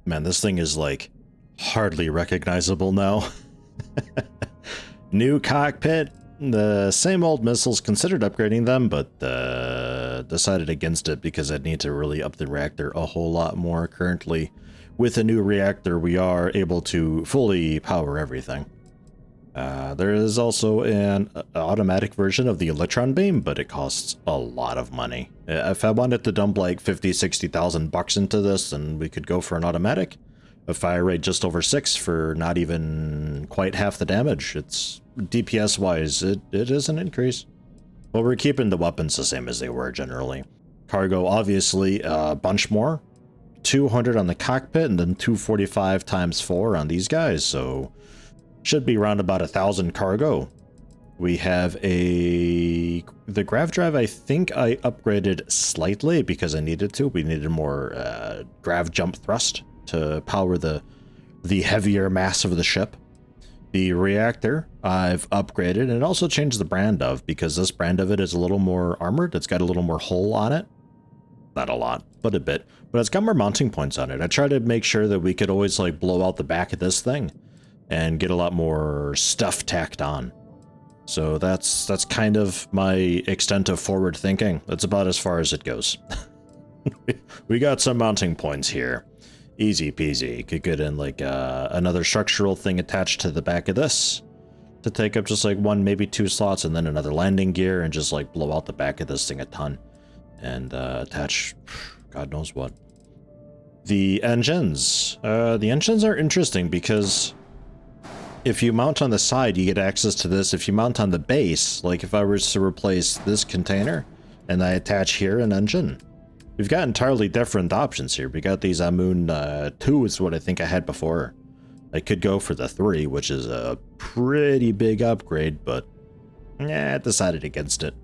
Man, this thing is like hardly recognizable now. New cockpit. The same old missiles, considered upgrading them, but decided against it because I'd need to really up the reactor a whole lot more. Currently, with a new reactor, we are able to fully power everything. There is also an automatic version of the electron beam, but it costs a lot of money. If I wanted to dump like 50,000-60,000 bucks into this, then we could go for an automatic. A fire rate just over 6 for not even quite half the damage. It's DPS wise, it is an increase. But we're keeping the weapons the same as they were generally. Cargo, obviously, a bunch more. 200 on the cockpit and then 245 times 4 on these guys, so should be around about 1,000 cargo. We have the grav drive. I think I upgraded slightly because I needed to. We needed more grav jump thrust to power the heavier mass of the ship. The reactor I've upgraded and also changed the brand of, because this brand of it is a little more armored. It's got a little more hull on it. Not a lot, but a bit. But it's got more mounting points on it. I try to make sure that we could always like blow out the back of this thing and get a lot more stuff tacked on. So that's kind of my extent of forward thinking. That's about as far as it goes. We got some mounting points here. Easy peasy. Could get in like another structural thing attached to the back of this to take up just like 1, maybe 2 slots, and then another landing gear and just like blow out the back of this thing a ton and attach God knows what. The engines. The engines are interesting because if you mount on the side, you get access to this. If you mount on the base, like if I was to replace this container and I attach here an engine, we've got entirely different options here. We got these Amun 2 is what I think I had before. I could go for the 3, which is a pretty big upgrade, but I decided against it.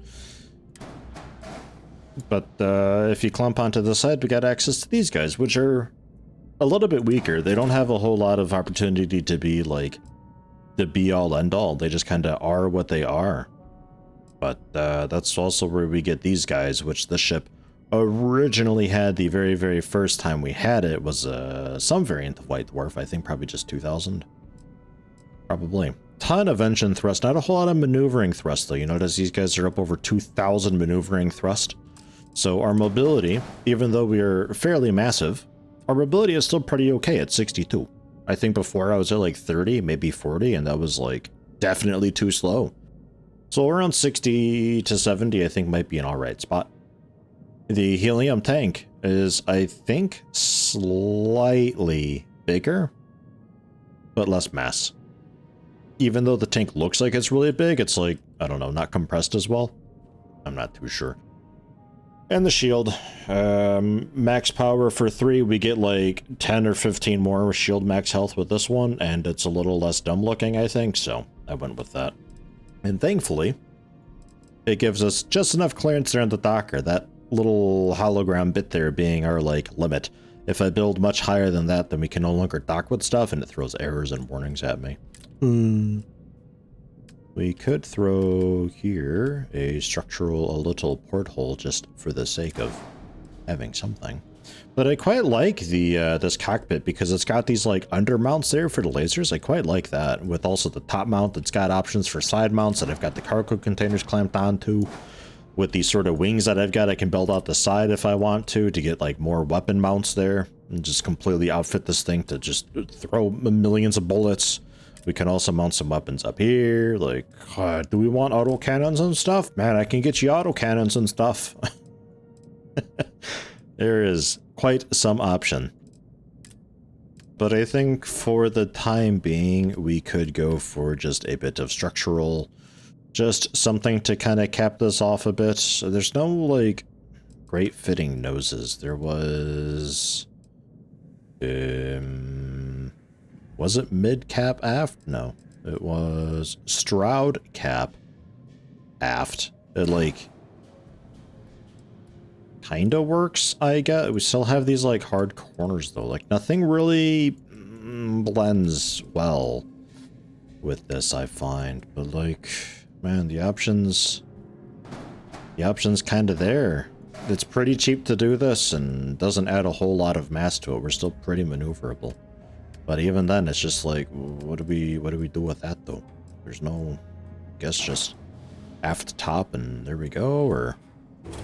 But if you clump onto the side, we got access to these guys, which are a little bit weaker. They don't have a whole lot of opportunity to be like the be-all end-all. They just kind of are what they are. But that's also where we get these guys, which the ship originally had the very, very first time we had it was some variant of White Dwarf. I think probably just 2000. Probably. Ton of engine thrust, not a whole lot of maneuvering thrust though. You notice these guys are up over 2,000 maneuvering thrust. So our mobility, even though we are fairly massive, our mobility is still pretty okay at 62. I think before I was at like 30, maybe 40, and that was like definitely too slow. So around 60 to 70, I think might be an alright spot. The helium tank is, I think, slightly bigger, but less mass. Even though the tank looks like it's really big, it's like, I don't know, not compressed as well. I'm not too sure. And the shield, max power for 3, we get like 10 or 15 more shield max health with this one, and it's a little less dumb looking, I think, so I went with that. And thankfully, it gives us just enough clearance there on the docker, that little hologram bit there being our like limit. If I build much higher than that, then we can no longer dock with stuff, and it throws errors and warnings at me. We could throw here a little porthole just for the sake of having something. But I quite like the this cockpit because it's got these like under mounts there for the lasers. I quite like that, with also the top mount that's got options for side mounts that I've got the cargo containers clamped onto. With these sort of wings that I've got, I can build out the side if I want to get like more weapon mounts there and just completely outfit this thing to just throw millions of bullets. We can also mount some weapons up here. Like, do we want auto cannons and stuff? Man, I can get you auto cannons and stuff. There is quite some option. But I think for the time being, we could go for just a bit of structural, just something to kind of cap this off a bit. So there's no, like, great fitting noses. There was it mid-cap aft? No. It was Stroud cap aft. It, like, kinda works, I guess. We still have these, like, hard corners, though. Like, nothing really blends well with this, I find. But, like, man, the options kinda there. it's pretty cheap to do this and doesn't add a whole lot of mass to it. We're still pretty maneuverable. But even then, it's just like, what do we do with that though? There's no, I guess just aft top and there we go, or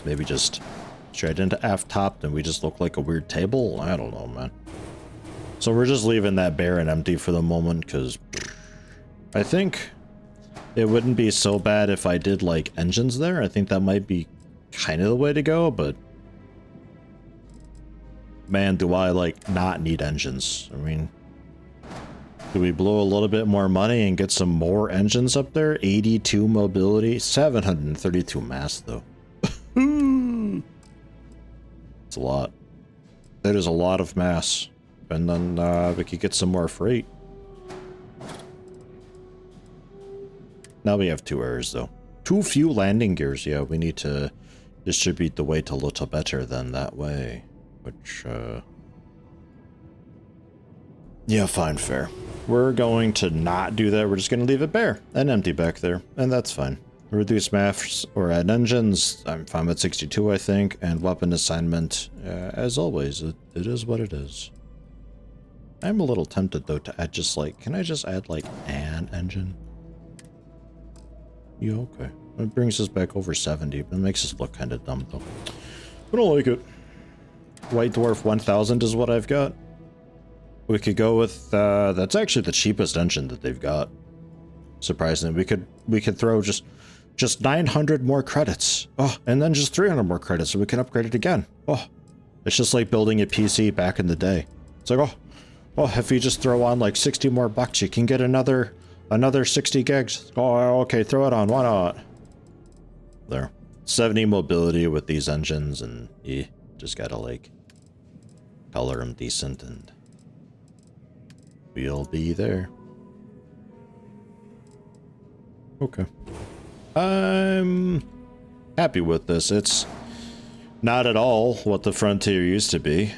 maybe just straight into aft top and we just look like a weird table? I don't know, man. So we're just leaving that bare and empty for the moment, because I think it wouldn't be so bad if I did like engines there. I think that might be kind of the way to go, but man, do I like not need engines. I mean, do we blow a little bit more money and get some more engines up there? 82 mobility, 732 mass though. It's a lot. That is a lot of mass. And then we could get some more freight. Now we have 2 errors though. Too few landing gears. Yeah, we need to distribute the weight a little better than that way. Which, yeah, fine, fair. We're going to not do that. We're just going to leave it bare and empty back there. And that's fine. Reduce mass or add engines. I'm fine with 62, I think. And weapon assignment, as always, it is what it is. I'm a little tempted, though, to add just like... Can I just add, like, an engine? Yeah, okay. It brings us back over 70, but it makes us look kind of dumb, though. I don't like it. White Dwarf 1000 is what I've got. We could go with... that's actually the cheapest engine that they've got. Surprisingly. We could throw just 900 more credits. Oh, and then just 300 more credits so we can upgrade it again. Oh, it's just like building a PC back in the day. It's like, oh, if you just throw on like 60 more bucks, you can get another 60 gigs. Oh, okay, throw it on. Why not? There. 70 mobility with these engines, and you just gotta like color them decent and we'll be there. Okay. I'm happy with this. It's not at all what the Frontier used to be.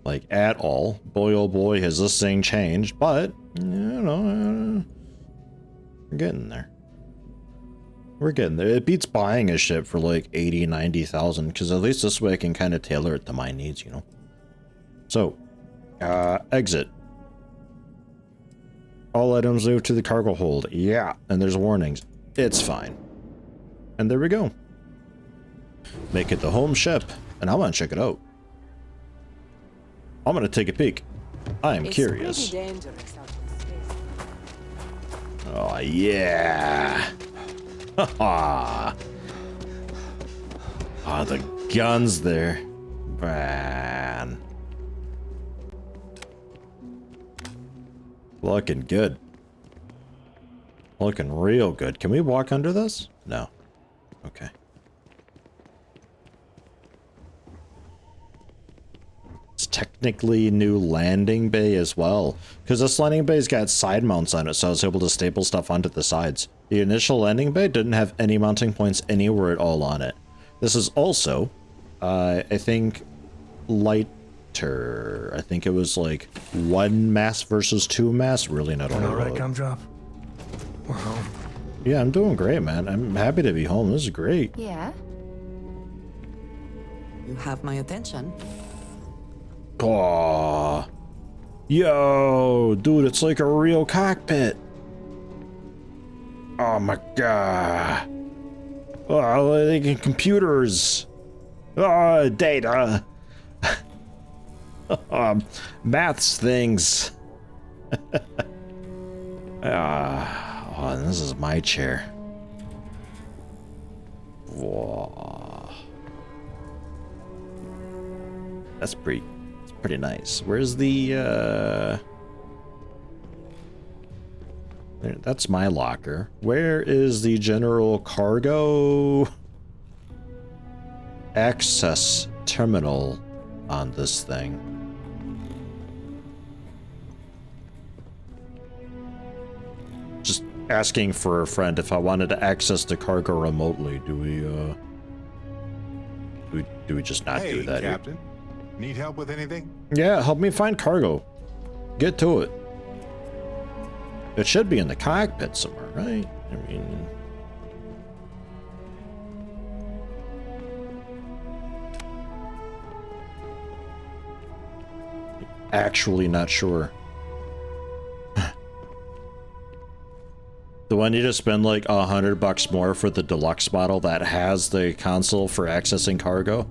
Like, at all. Boy, oh boy, has this thing changed. But, you know, we're getting there. We're getting there. It beats buying a ship for like 80, 90,000, because at least this way I can kind of tailor it to my needs, you know? So, exit. All items move to the cargo hold. Yeah, and there's warnings. It's fine. And there we go. Make it the home ship, and I want to check it out. I'm gonna take a peek. I am curious. Oh yeah! Ah, the guns there, man. Looking good. Looking real good. Can we walk under this? No. Okay. It's technically new landing bay as well, because this landing bay's got side mounts on it, so I was able to staple stuff onto the sides. The initial landing bay didn't have any mounting points anywhere at all on it. This is also, I think, lighter. I think it was like 1 mass versus 2 mass. Really not all right. Come drop. We're home. Yeah, I'm doing great, man. I'm happy to be home. This is great. Yeah. You have my attention. Aww. Yo, dude, it's like a real cockpit. Oh my god. Oh, like computers. Oh, data. Maths things. Oh, this is my chair. Whoa. That's pretty nice. Where's the that's my locker. Where is the general cargo access terminal on this thing? Just asking for a friend if I wanted to access the cargo remotely. Do we just not do that? Captain. Need help with anything? Yeah, help me find cargo. Get to it. It should be in the cockpit somewhere, right? I mean... actually not sure. Do I need to spend like $100 more for the deluxe model that has the console for accessing cargo?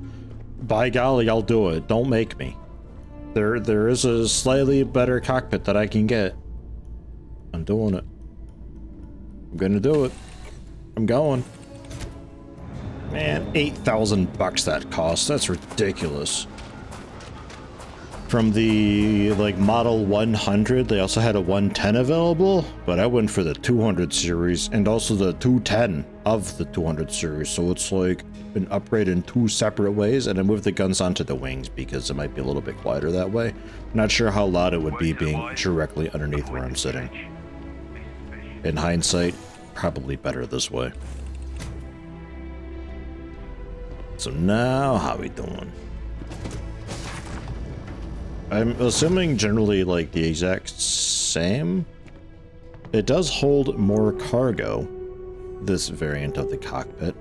By golly, I'll do it. Don't make me. There is a slightly better cockpit that I can get. I'm doing it. I'm gonna do it. I'm going. Man, $8,000 that costs. That's ridiculous. From the, like, Model 100, they also had a 110 available, but I went for the 200 series and also the 210 of the 200 series, so it's like an upgrade in two separate ways, and I moved the guns onto the wings because it might be a little bit quieter that way. Not sure how loud it would be being directly underneath where I'm sitting. In hindsight, probably better this way. So now, how we doing? I'm assuming generally like the exact same. It does hold more cargo, this variant of the cockpit.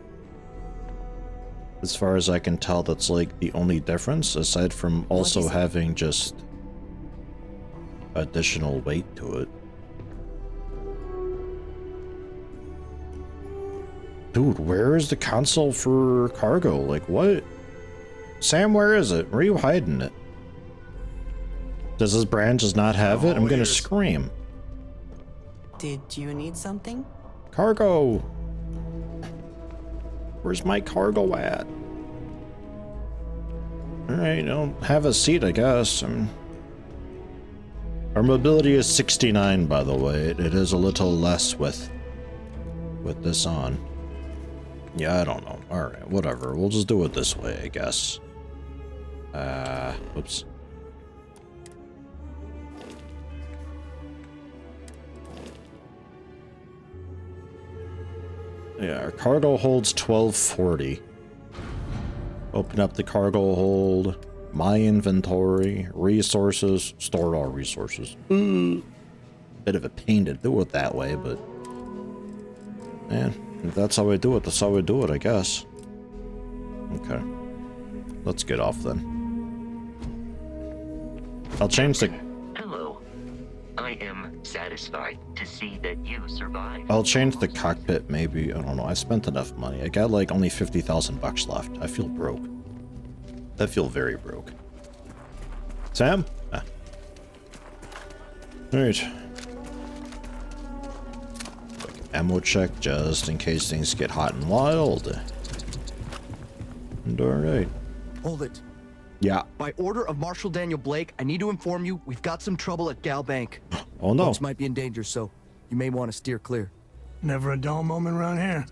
As far as I can tell, that's like the only difference, aside from also having just additional weight to it. Dude, where is the console for cargo? Like, what? Sam, where is it? Where are you hiding it? Does this brand just not have it? I'm gonna scream. Did you need something? Cargo! Where's my cargo at? Alright, I'll have a seat, I guess. Our mobility is 69, by the way. It is a little less with this on. Yeah, I don't know. Alright, whatever. We'll just do it this way, I guess. Whoops. Yeah, our cargo holds 1240. Open up the cargo hold. My inventory. Resources. Store all resources. Bit of a pain to do it that way, but... man, if that's how I do it, that's how I do it, I guess. Okay. Let's get off then. I'll change the... Hello. I am satisfied to see that you survived. I'll change the cockpit, maybe. I don't know. I spent enough money. I got like only $50,000 left. I feel broke. I feel very broke. Sam? Ah. Alright. Quick ammo check just in case things get hot and wild. And alright. Hold it. Yeah. By order of Marshal Daniel Blake, I need to inform you we've got some trouble at GalBank. Oh no. Folks might be in danger, so you may want to steer clear. Never a dull moment around here.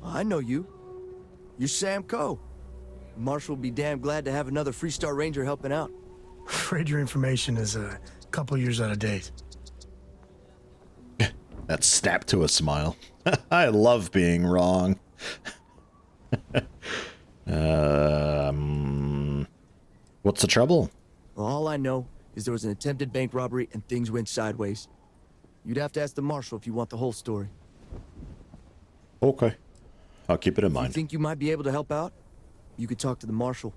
I know you. You're Sam Coe. Marshal will be damn glad to have another Freestar Ranger helping out. Afraid your information is a couple years out of date. That snap to a smile. I love being wrong. What's the trouble? Well, all I know is there was an attempted bank robbery and things went sideways. You'd have to ask the Marshal if you want the whole story. Okay. I'll keep it in You mind. think you might be able to help out? You could talk to the Marshal.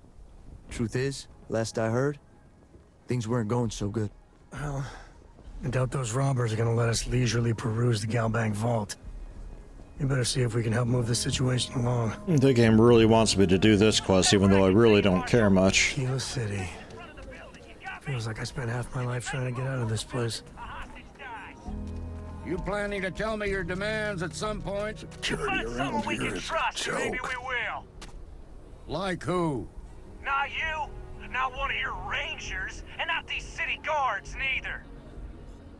Truth is, last I heard, things weren't going so good. Well, I doubt those robbers are gonna let us leisurely peruse the GalBank vault. We better see if we can help move the situation along. The game really wants me to do this quest, even though I really don't care much. Akila City. Feels like I spent half my life trying to get out of this place. You planning to tell me your demands at some point? Security around here is a joke. Maybe we will. Like who? Not you, not one of your rangers, and not these city guards neither.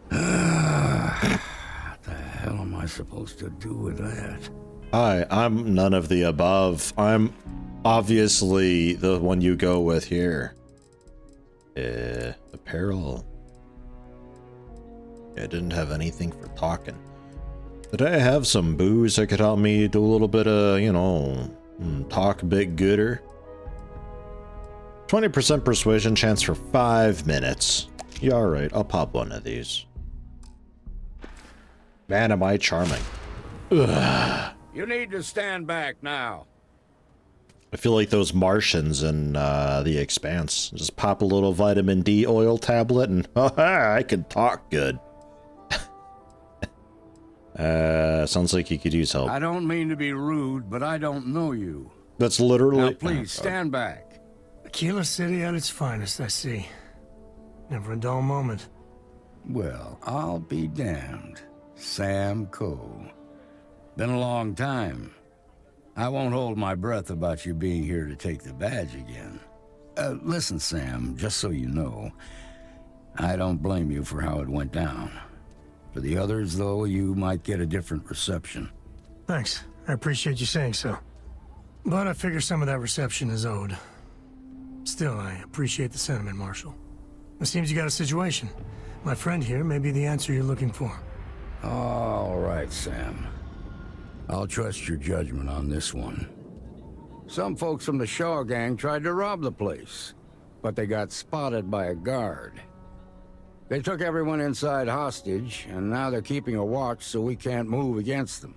What the hell am I supposed to do with that? Hi, I'm none of the above. I'm obviously the one you go with here. Apparel. I didn't have anything for talking. Did I have some booze that could help me do a little bit of, you know, talk a bit gooder? 20% persuasion chance for 5 minutes. Yeah, alright, I'll pop one of these. Man, am I charming. Ugh. You need to stand back now. I feel like those Martians in The Expanse. Just pop a little vitamin D oil tablet and I can talk good. Sounds like you could use help. I don't mean to be rude, but I don't know you. That's literally... Now, please, stand back. Akila City at its finest, I see. Never a dull moment. Well, I'll be damned. Sam Coe. Been a long time. I won't hold my breath about you being here to take the badge again. Listen, Sam, just so you know, I don't blame you for how it went down. For the others, though, you might get a different reception. Thanks. I appreciate you saying so. But I figure some of that reception is owed. Still, I appreciate the sentiment, Marshal. It seems you got a situation. My friend here may be the answer you're looking for. All right, Sam. I'll trust your judgment on this one. Some folks from the Shaw gang tried to rob the place, but they got spotted by a guard. They took everyone inside hostage, and now they're keeping a watch so we can't move against them.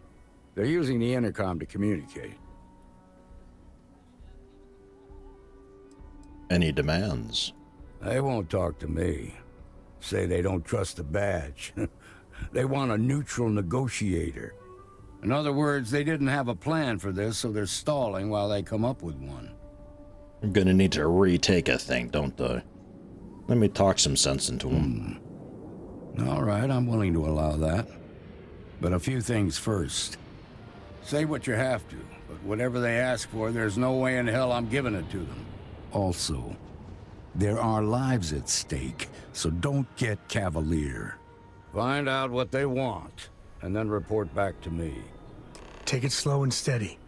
They're using the intercom to communicate. Any demands? They won't talk to me. Say they don't trust the badge. They want a neutral negotiator. In other words, they didn't have a plan for this, so they're stalling while they come up with one. I'm gonna need to retake a thing, don't I? Let me talk some sense into him. All right, I'm willing to allow that. But a few things first. Say what you have to, but whatever they ask for, there's no way in hell I'm giving it to them. Also, there are lives at stake, so don't get cavalier. Find out what they want, and then report back to me. Take it slow and steady.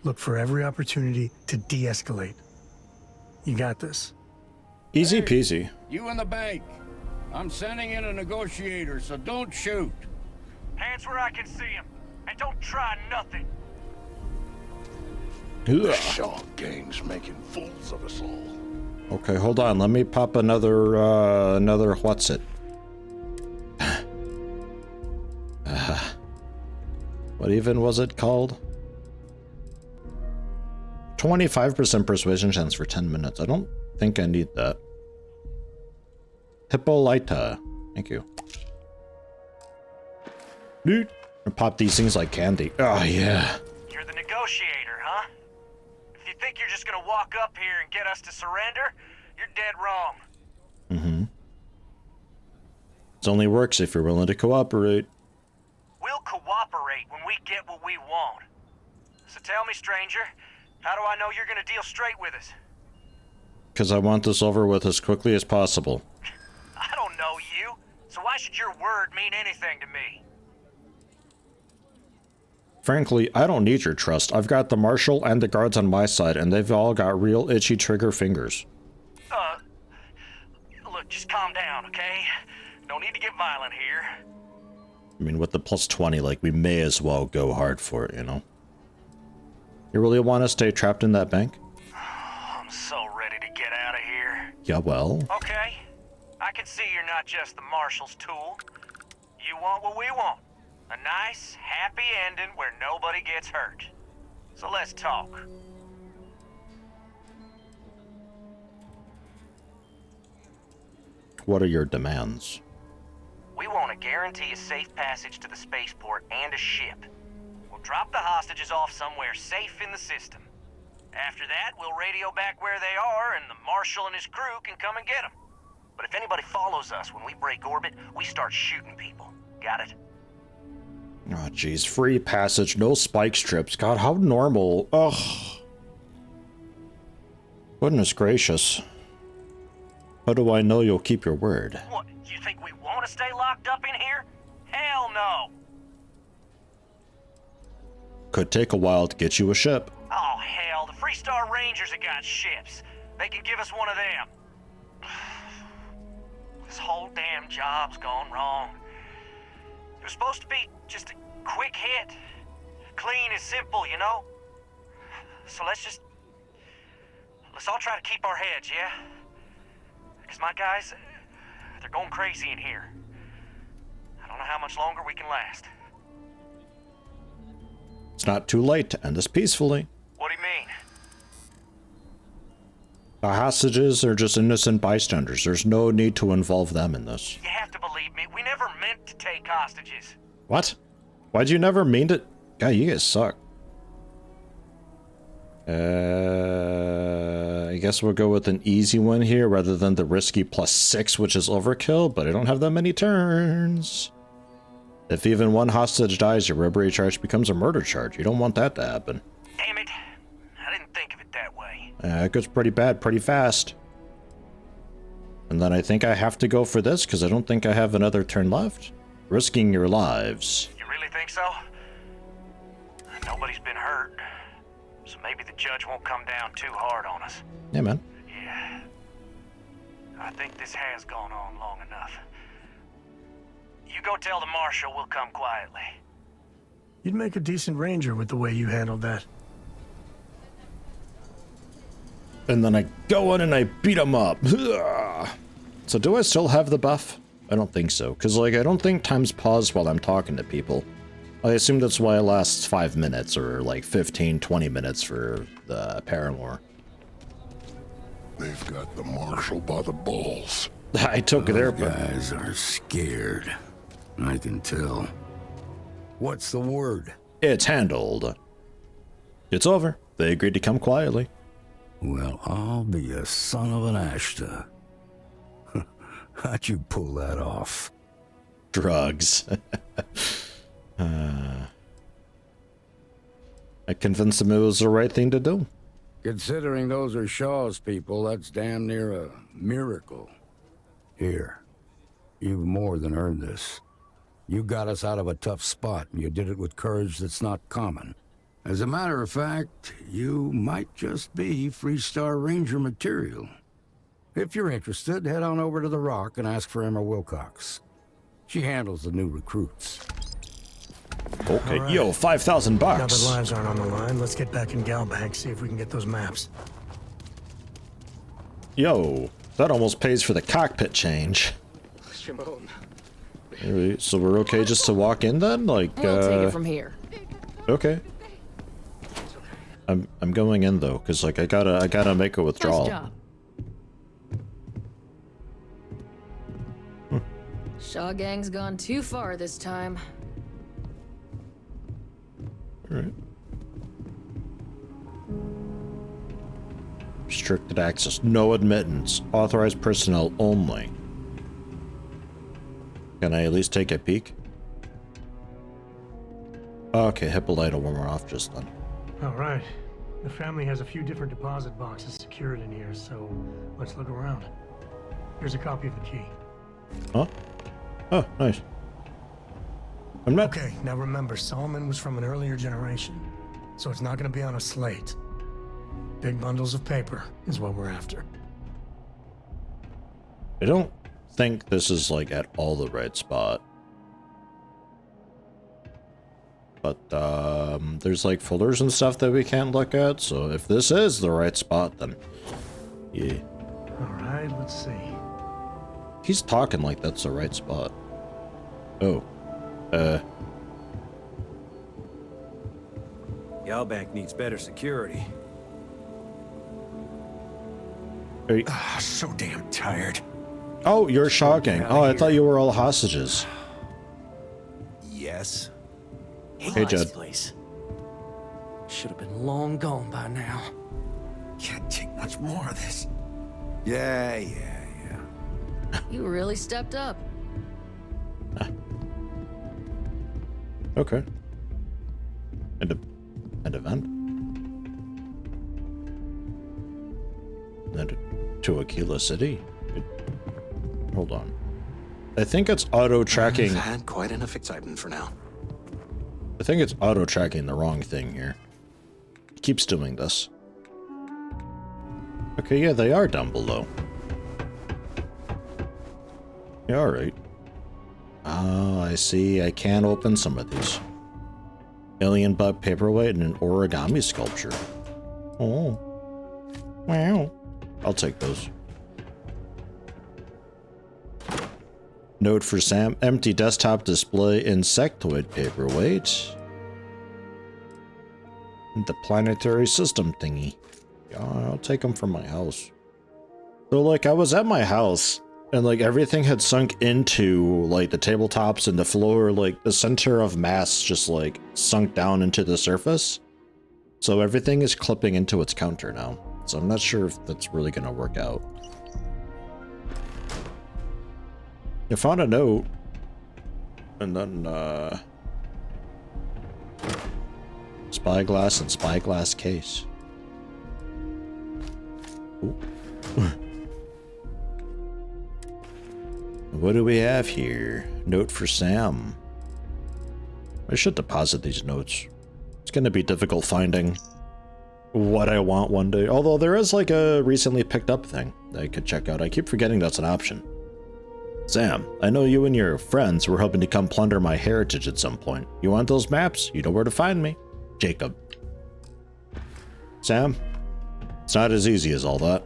Look for every opportunity to de-escalate. You got this. Easy peasy. You in the bank. I'm sending in a negotiator, so don't shoot. Hands where I can see him. And don't try nothing. Ugh. Shaw gang's making fools of us all. Okay, hold on. Let me pop another what's it? What even was it called? 25% persuasion chance for 10 minutes. I don't think I need that. Hippolyta. Thank you. Dude. Pop these things like candy. Oh, yeah. You're the negotiator, huh? If you think you're just gonna walk up here and get us to surrender, you're dead wrong. Mm-hmm. It only works if you're willing to cooperate. We'll cooperate when we get what we want. So tell me, stranger, how do I know you're gonna deal straight with us? Because I want this over with as quickly as possible. I don't know you, so why should your word mean anything to me? Frankly, I don't need your trust. I've got the Marshal and the guards on my side, and they've all got real itchy trigger fingers. Look, just calm down, okay? No need to get violent here. I mean, with the plus 20, like, we may as well go hard for it, you know? You really want to stay trapped in that bank? I'm so ready to get out of here. Yeah, well... Okay, I can see you're not just the Marshal's tool. You want what we want. A nice, happy ending where nobody gets hurt. So let's talk. What are your demands? We want to guarantee a safe passage to the spaceport and a ship. We'll drop the hostages off somewhere safe in the system. After that, we'll radio back where they are, and the Marshal and his crew can come and get them. But if anybody follows us when we break orbit, we start shooting people. Got it? Oh, jeez. Free passage, no spike strips. God, how normal. Ugh. Goodness gracious. How do I know you'll keep your word? What, you think we want to stay locked up in here? Hell no! Could take a while to get you a ship. Oh, hell, the Freestar Rangers have got ships. They can give us one of them. This whole damn job's gone wrong. It was supposed to be just a quick hit. Clean and simple, you know? So let's all try to keep our heads, yeah? Because my guys, they're going crazy in here. I don't know how much longer we can last. It's not too late to end this peacefully. What do you mean? The hostages are just innocent bystanders. There's no need to involve them in this. You have to believe me, we never meant to take hostages. What? Why'd you never mean to? God, you guys suck. I guess we'll go with an easy one here rather than the risky +6, which is overkill, but I don't have that many turns. If even one hostage dies, your robbery charge becomes a murder charge. You don't want that to happen. Damn it. I didn't think of it that way. It goes pretty bad pretty fast. And then I think I have to go for this because I don't think I have another turn left. Risking your lives. You really think so? Nobody's been hurt. So maybe the judge won't come down too hard on us. Yeah, man. Yeah. I think this has gone on long enough. You go tell the marshal we'll come quietly. You'd make a decent ranger with the way you handled that. And then I go in and I beat him up. So do I still have the buff? I don't think so. Because, like, I don't think time's paused while I'm talking to people. I assume that's why it lasts 5 minutes or, like, 15, 20 minutes for the Paramore. They've got the marshal by the balls. I took it there, but... guys are scared. I can tell. What's the word? It's handled. It's over. They agreed to come quietly. Well, I'll be a son of an Ashta. How'd you pull that off? Drugs. I convinced him it was the right thing to do. Considering those are Shaw's people, that's damn near a miracle. Here, you've more than earned this. You got us out of a tough spot, and you did it with courage that's not common. As a matter of fact, you might just be Freestar Ranger material. If you're interested, head on over to the Rock and ask for Emma Wilcox. She handles the new recruits. Okay, right. yo, 5,000 Now bucks. that lives aren't on the line, let's get back in GalBank, see if we can get those maps. Yo, that almost pays for the cockpit change. Alright, so we're okay just to walk in then? Like, We'll take it from here. Okay. I'm going in though, cause like I gotta make a withdrawal. Nice job. Shaw Gang's gone too far this time. Alright. Restricted access. No admittance. Authorized personnel only. Can I at least take a peek? Okay, Hippolyta when we're off just then. Alright. The family has a few different deposit boxes secured in here, so let's look around. Here's a copy of the key. Huh? Oh, nice. I'm not... Okay, now remember, Solomon was from an earlier generation, so it's not gonna be on a slate. Big bundles of paper is what we're after. I don't think this is like at all the right spot. But there's like folders and stuff that we can't look at, so if this is the right spot, then yeah. Alright, let's see. He's talking like that's the right spot. Oh. GalBank needs better security. So damn tired. Oh, you're shocking. Oh, I thought you were all hostages. Yes. Hey, Jed. Place. Should have been long gone by now. Can't take much more of this. Yeah. You really stepped up. Okay. An event? And to Akila City? Hold on. I think it's auto-tracking. I've had quite enough excitement for now. I think it's auto-tracking the wrong thing here. It keeps doing this. Okay, yeah, they are down below. Yeah, alright. Oh, I see. I can open some of these. Alien bug paperweight and an origami sculpture. Oh. Wow. I'll take those. Note for Sam. Empty desktop display insectoid paperweight. The planetary system thingy. Yeah, I'll take them from my house. So like I was at my house and like everything had sunk into like the tabletops and the floor, like the center of mass just like sunk down into the surface. So everything is clipping into its counter now. So I'm not sure if that's really gonna work out. I found a note. And then spyglass and spyglass case. Ooh. What do we have here? Note for Sam. I should deposit these notes. It's gonna be difficult finding what I want one day. Although there is like a recently picked up thing that I could check out. I keep forgetting that's an option. Sam, I know you and your friends were hoping to come plunder my heritage at some point. You want those maps? You know where to find me. Jacob. Sam, it's not as easy as all that.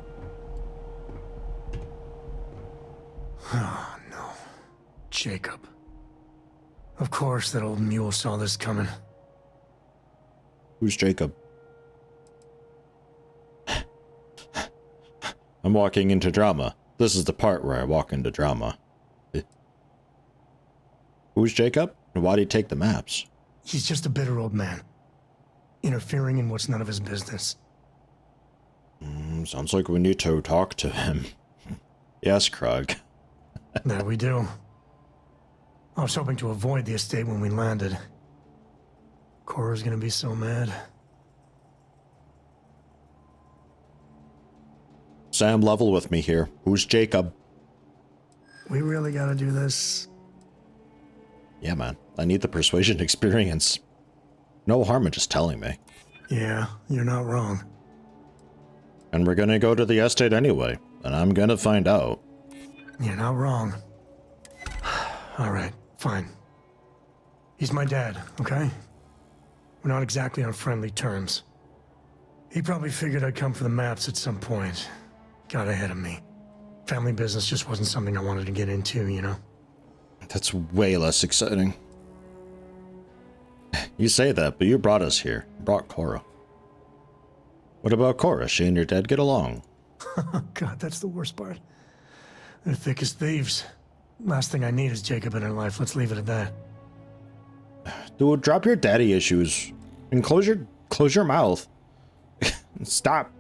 Oh, no. Jacob. Of course that old mule saw this coming. Who's Jacob? I'm walking into drama. This is the part where I walk into drama. Who's Jacob? And why'd he take the maps? He's just a bitter old man. Interfering in what's none of his business. Sounds like we need to talk to him. Yes, Krug. That we do. I was hoping to avoid the estate when we landed. Cora's gonna be so mad. Sam, level with me here. Who's Jacob? We really gotta do this. Yeah, man. I need the persuasion experience. No harm in just telling me. Yeah, you're not wrong. And we're gonna go to the estate anyway, and I'm gonna find out. You're not wrong. Alright, fine. He's my dad, okay? We're not exactly on friendly terms. He probably figured I'd come for the maps at some point. Got ahead of me. Family business just wasn't something I wanted to get into, you know? That's way less exciting. You say that, but you brought us here. You brought Cora. What about Cora? She and your dad get along? God, that's the worst part. They're thick as thieves. Last thing I need is Jacob in her life. Let's leave it at that. Dude, drop your daddy issues. And close your mouth. Stop.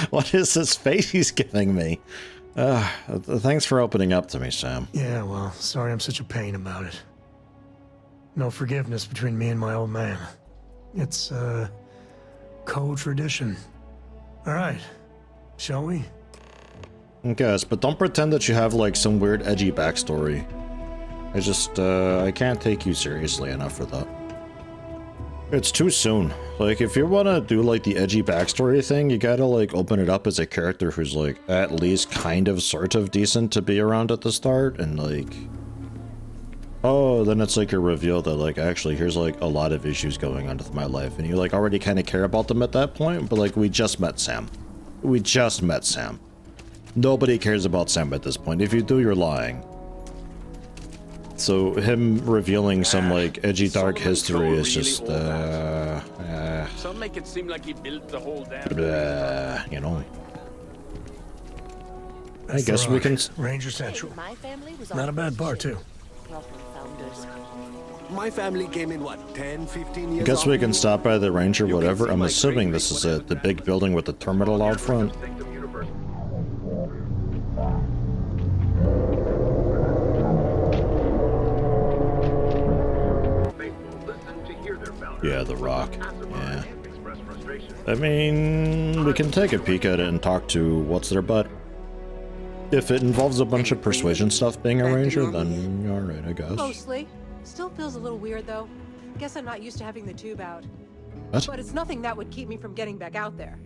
What is this face he's giving me? Thanks for opening up to me, Sam. Yeah, well, sorry I'm such a pain about it. No forgiveness between me and my old man. It's, Coe tradition. Alright, shall we? I guess, but don't pretend that you have, like, some weird edgy backstory. I can't take you seriously enough for that. It's too soon. Like, if you want to do, like, the edgy backstory thing, you gotta, like, open it up as a character who's, like, at least kind of, sort of decent to be around at the start, and, like... Oh, then it's, like, a reveal that, like, actually, here's, like, a lot of issues going on with my life, and you, like, already kind of care about them at that point, but, like, we just met Sam. We just met Sam. Nobody cares about Sam at this point. If you do, you're lying. So him revealing some like edgy dark history is just Some make it seem like he built the whole damn you know. I guess we can Ranger Central. Not a bad bar too. My family came in what, 10, 15 years? I guess we can stop by the Ranger whatever. I'm assuming this is it, the big building with the terminal out front. Yeah, the rock. Yeah. I mean, we can take a peek at it and talk to what's their butt. If it involves a bunch of persuasion stuff being a ranger, then alright, I guess. Mostly. Still feels a little weird though. Guess I'm not used to having the tube out. What? But it's nothing that would keep me from getting back out there.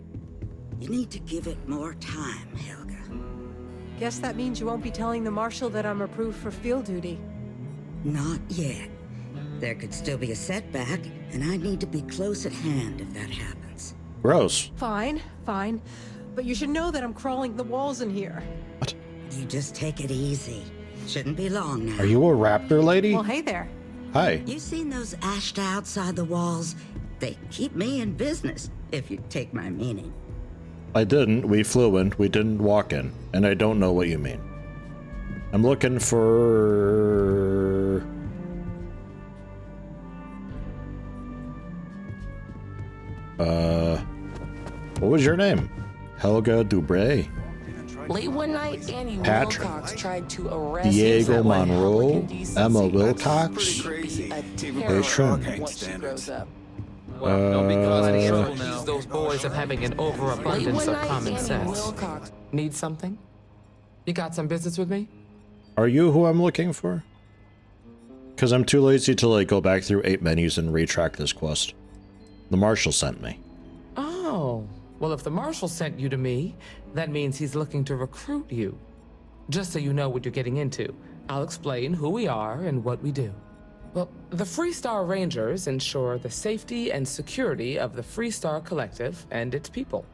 You need to give it more time, Helga. Guess that means you won't be telling the Marshal that I'm approved for field duty. Not yet. There could still be a setback, and I need to be close at hand if that happens. Gross. Fine, fine. But you should know that I'm crawling the walls in here. What? You just take it easy. Shouldn't be long now. Are you a raptor lady? Well, hey there. Hi. You seen those ashta outside the walls? They keep me in business, if you take my meaning. I didn't. We flew in. We didn't walk in. And I don't know what you mean. I'm looking for... What was your name? Helga Dubray? Late one night, Annie Patrick. Wilcox tried to arrest Diego his Monroe? decency. Emma Wilcox? Patron. Once she grows up. Well, don't be causing trouble now. Accuse those boys of having an overabundance of common sense. Need something? You got some business with me? Are you who I'm looking for? Because I'm too lazy to like go back through 8 menus and retrack this quest. The Marshal sent me. Oh, well, if the Marshal sent you to me, that means he's looking to recruit you. Just so you know what you're getting into, I'll explain who we are and what we do. Well, the Freestar Rangers ensure the safety and security of the Freestar Collective and its people.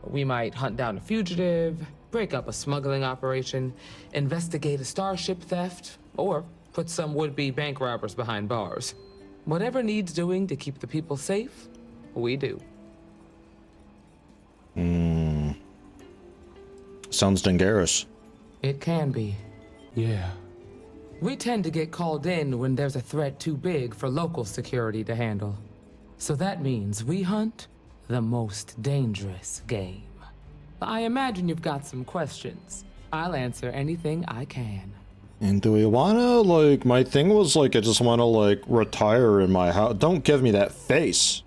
We might hunt down a fugitive, break up a smuggling operation, investigate a starship theft, or put some would-be bank robbers behind bars. Whatever needs doing to keep the people safe, we do. Sounds dangerous. It can be. Yeah. We tend to get called in when there's a threat too big for local security to handle. So that means we hunt the most dangerous game. I imagine you've got some questions. I'll answer anything I can. And do we wanna, like, my thing was, like, I just wanna, like, retire in my house. Don't give me that face.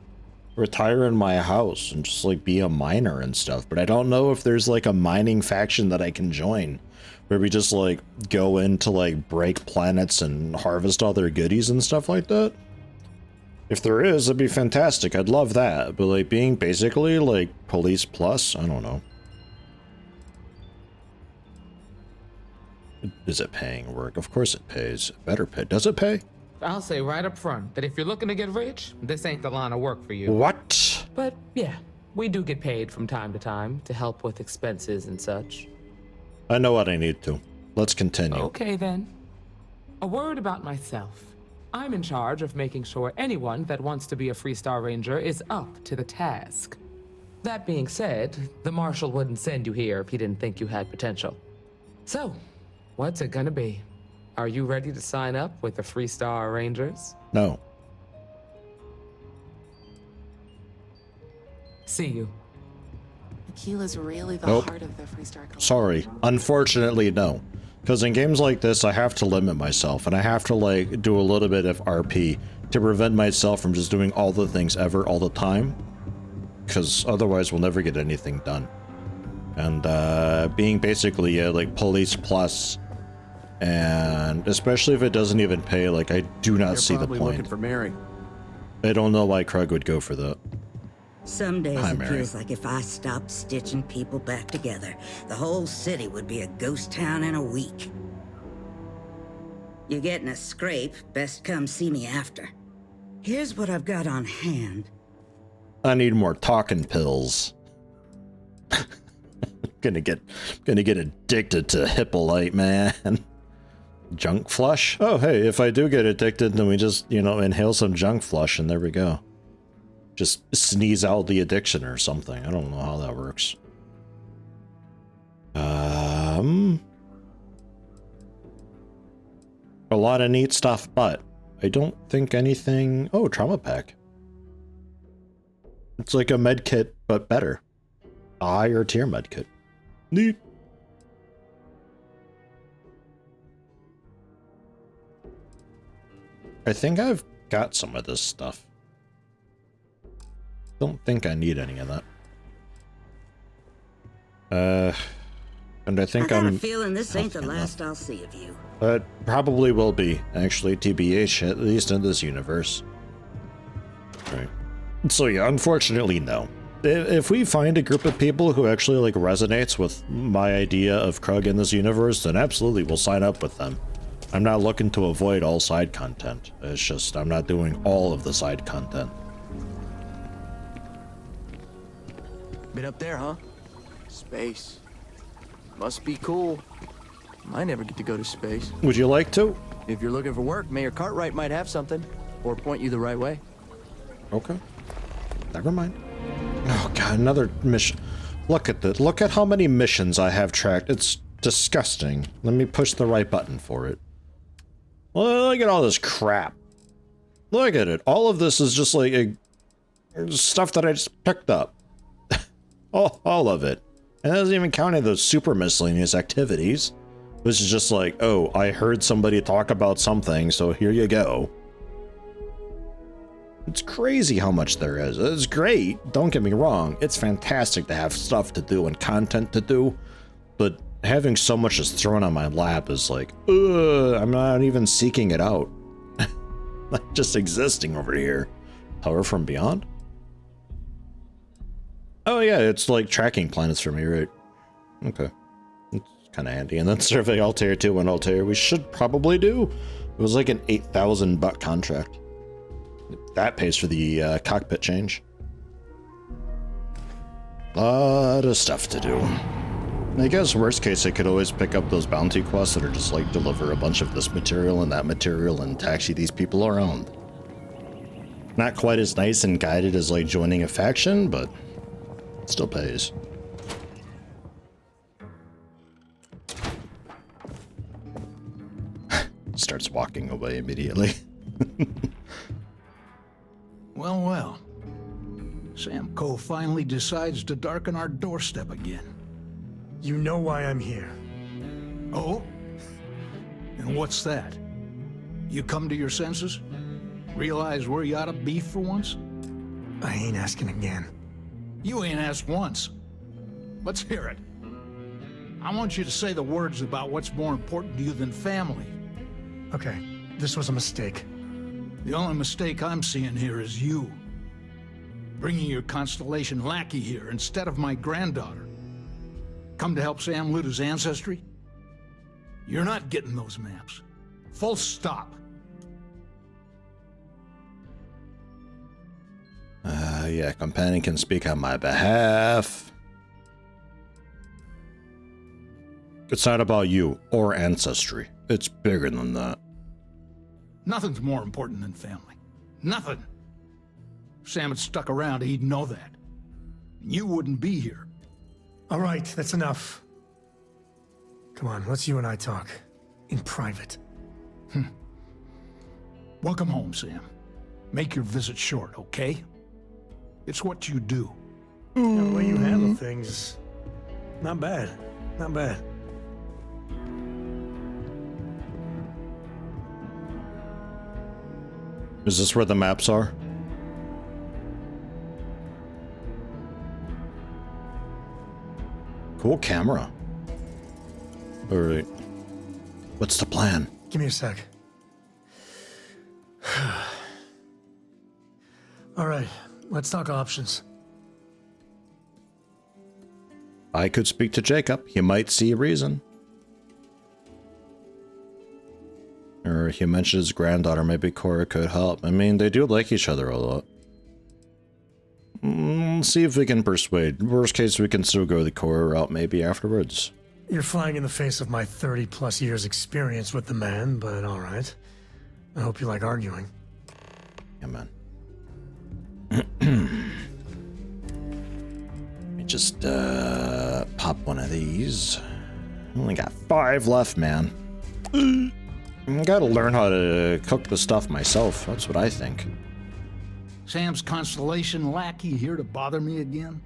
Retire in my house and just, like, be a miner and stuff. But I don't know if there's, like, a mining faction that I can join. Where we just, like, go in to, like, break planets and harvest all their goodies and stuff like that. If there is, it'd be fantastic. I'd love that. But, like, being basically, like, Police Plus, I don't know. Is it paying work? Of course it pays. It better pay. Does it pay? I'll say right up front that if you're looking to get rich, this ain't the line of work for you. What? But yeah, we do get paid from time to time to help with expenses and such. I know what I need to. Let's continue. Okay then. A word about myself. I'm in charge of making sure anyone that wants to be a Freestar Ranger is up to the task. That being said, the Marshal wouldn't send you here if he didn't think you had potential. So, what's it gonna be? Are you ready to sign up with the Freestar Rangers? No. See you. Akila's really the Nope. heart of the Freestar Collective. Sorry. Unfortunately, no. Because in games like this, I have to limit myself, and I have to, like, do a little bit of RP to prevent myself from just doing all the things ever, all the time. Because otherwise, we'll never get anything done. And, being basically, like, Police Plus, and especially if it doesn't even pay, like, I do not see the point. Looking for Mary. I don't know why Krug would go for that. Some days Hi, it Mary. feels like if I stopped stitching people back together, the whole city would be a ghost town in a week. You get in a scrape, best come see me after. Here's what I've got on hand. I need more talking pills. gonna get addicted to Hippolyte, man. Junk flush? Oh, hey, if I do get addicted, then we just, you know, inhale some junk flush and there we go. Just sneeze out the addiction or something. I don't know how that works. A lot of neat stuff, but I don't think anything... Oh, trauma pack. It's like a med kit, but better. A higher tier med kit. Neat. I think I've got some of this stuff. Don't think I need any of that. And I think I got I'm a feeling this ain't the healthy last I'll see of you. It probably will be, actually, TBH, at least in this universe. Right. So yeah, unfortunately, no. If we find a group of people who actually, like, resonates with my idea of Krug in this universe, then absolutely we'll sign up with them. I'm not looking to avoid all side content. It's just I'm not doing all of the side content. Been up there, huh? Space. Must be cool. Might never get to go to space. Would you like to? If you're looking for work, Mayor Cartwright might have something. Or point you the right way. Okay. Never mind. Oh god, another mission. Look at this. Look at how many missions I have tracked. It's disgusting. Let me push the right button for it. Look at all this crap. Look at it. All of this is just like stuff that I just picked up. all of it. And that doesn't even count those super miscellaneous activities. This is just like, oh, I heard somebody talk about something, so here you go. It's crazy how much there is. It's great, don't get me wrong. It's fantastic to have stuff to do and content to do, but having so much just thrown on my lap is like, I'm not even seeking it out. Like just existing over here. Power from Beyond? Oh yeah, it's like tracking planets for me, right? Okay. It's kind of handy. And then survey Altair 2 and Altair we should probably do. It was like an 8,000 buck contract. That pays for the cockpit change. Lot of stuff to do. I guess worst case I could always pick up those bounty quests that are just like deliver a bunch of this material and that material and taxi these people around. Not quite as nice and guided as like joining a faction, but it still pays. Starts walking away immediately. Well, well. Sam Coe finally decides to darken our doorstep again. You know why I'm here. Oh? And what's that? You come to your senses? Realize where you ought to be for once? I ain't asking again. You ain't asked once. Let's hear it. I want you to say the words about what's more important to you than family. Okay, this was a mistake. The only mistake I'm seeing here is you. Bringing your Constellation lackey here instead of my granddaughter. Come to help Sam loot his ancestry? You're not getting those maps. Full stop. Yeah, companion can speak on my behalf. It's not about you or ancestry. It's bigger than that. Nothing's more important than family. Nothing. If Sam had stuck around, he'd know that. You wouldn't be here. All right, that's enough. Come on, let's you and I talk. In private. Welcome home, Sam. Make your visit short, okay? It's what you do. Yeah, the way you handle things, not bad. Not bad. Is this where the maps are? Cool camera. Alright. What's the plan? Give me a sec. All right, let's talk options. I could speak to Jacob. He might see a reason. Or he mentioned his granddaughter. Maybe Cora could help. I mean, they do like each other a lot. See if we can persuade. Worst case, we can still go the Cora route maybe afterwards. You're flying in the face of my 30-plus years experience with the man, but all right. I hope you like arguing. Yeah, man. Let me just pop one of these. Only got 5 left, man. I gotta learn how to cook the stuff myself. That's what I think. Sam's Constellation lackey here to bother me again?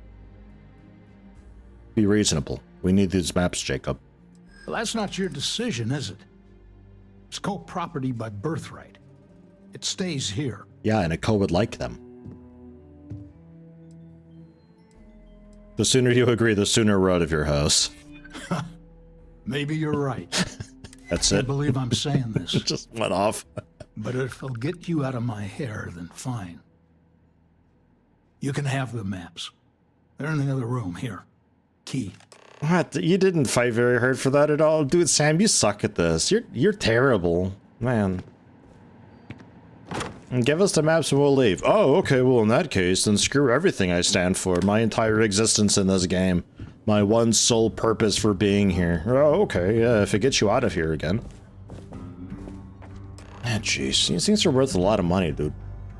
Be reasonable. We need these maps, Jacob. Well, that's not your decision, is it? It's Coe property by birthright. It stays here. Yeah, and a Coe would like them. The sooner you agree, the sooner we're out of your house. Maybe you're right. That's I it. can't believe I'm saying this. It just went off. But if it'll get you out of my hair, then fine. You can have the maps. They're in the other room. Here. Key. What? You didn't fight very hard for that at all? Dude, Sam, you suck at this. You're terrible. Man. And give us the maps and we'll leave. Oh, okay, well in that case, then screw everything I stand for. My entire existence in this game. My one sole purpose for being here. Oh, okay, yeah, if it gets you out of here again. Ah, jeez, these things are worth a lot of money, dude.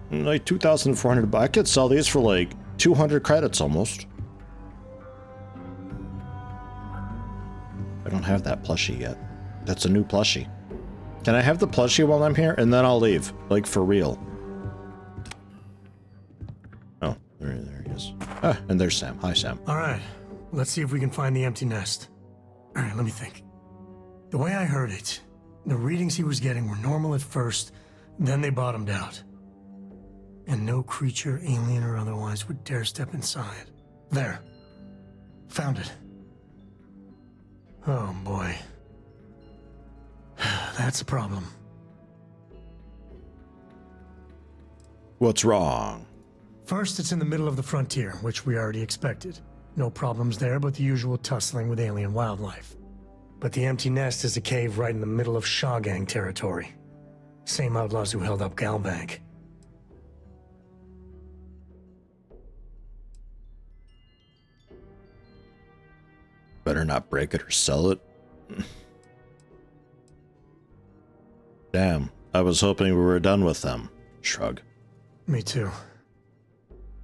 Like 2,400 bucks. I could sell these for like 200 credits almost. I don't have that plushie yet. That's a new plushie. Can I have the plushie while I'm here? And then I'll leave. Like, for real. Oh, there he is. Ah, and there's Sam. Hi, Sam. All right. Let's see if we can find the empty nest. All right, let me think. The way I heard it, the readings he was getting were normal at first, then they bottomed out. And no creature, alien or otherwise, would dare step inside. There. Found it. Oh, boy. That's a problem. What's wrong? First, it's in the middle of the frontier, which we already expected. No problems there, but the usual tussling with alien wildlife. But the empty nest is a cave right in the middle of Shawgang territory. Same outlaws who held up GalBank. Better not break it or sell it. Damn, I was hoping we were done with them. Shrug. Me too.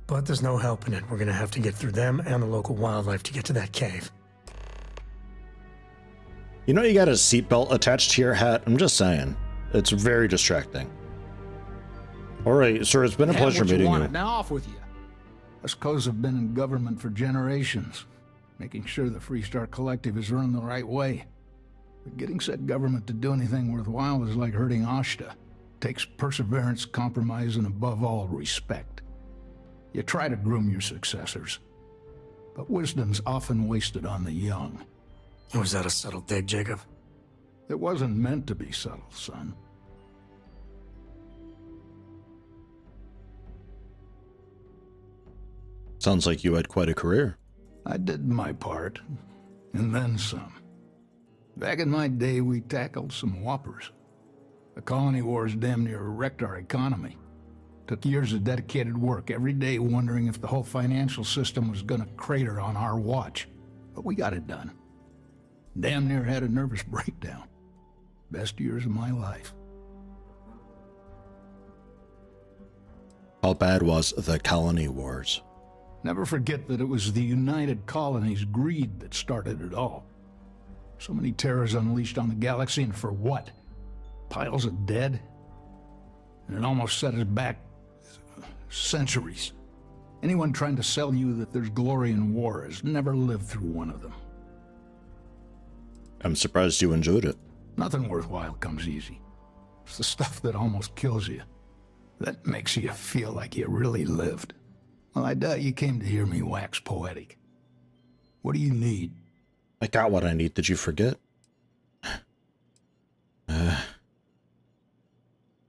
But there's no helping it. We're gonna have to get through them and the local wildlife to get to that cave. You know you got a seatbelt attached to your hat? I'm just saying. It's very distracting. Alright, sir, it's been a pleasure meeting you. Now off with you. Us Coes have been in government for generations, making sure the Freestar Collective is run the right way. But getting said government to do anything worthwhile is like hurting Ashta. Takes perseverance, compromise, and above all, respect. You try to groom your successors, but wisdom's often wasted on the young. Was that a subtle dig, Jacob? It wasn't meant to be subtle, son. Sounds like you had quite a career. I did my part, and then some. Back in my day, we tackled some whoppers. The colony wars damn near wrecked our economy. Took years of dedicated work, every day wondering if the whole financial system was gonna crater on our watch. But we got it done. Damn near had a nervous breakdown. Best years of my life. How bad was the colony wars? Never forget that it was the United Colonies' greed that started it all. So many terrors unleashed on the galaxy, and for what? Piles of dead? And it almost set us back centuries. Anyone trying to sell you that there's glory in war has never lived through one of them. I'm surprised you enjoyed it. Nothing worthwhile comes easy. It's the stuff that almost kills you. That makes you feel like you really lived. Well, I doubt you came to hear me wax poetic. What do you need? I got what I need. Did you forget? Do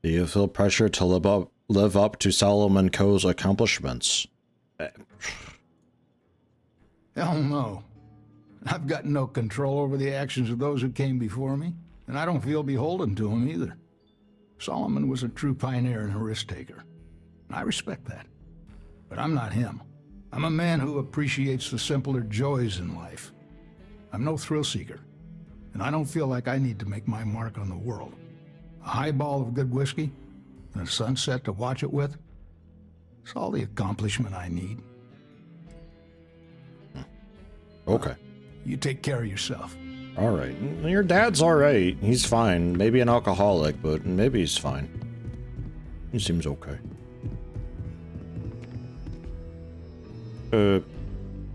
you feel pressure to live up to Solomon Coe's accomplishments? Hell no. I've got no control over the actions of those who came before me, and I don't feel beholden to them either. Solomon was a true pioneer and a risk-taker. I respect that. But I'm not him. I'm a man who appreciates the simpler joys in life. I'm no thrill-seeker, and I don't feel like I need to make my mark on the world. A highball of good whiskey and a sunset to watch it with, it's all the accomplishment I need. Okay. You take care of yourself. All right. Your dad's all right. He's fine. Maybe an alcoholic, but maybe he's fine. He seems okay.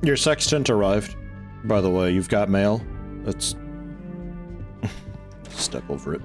Your sextant arrived. By the way, you've got mail. Let's step over it.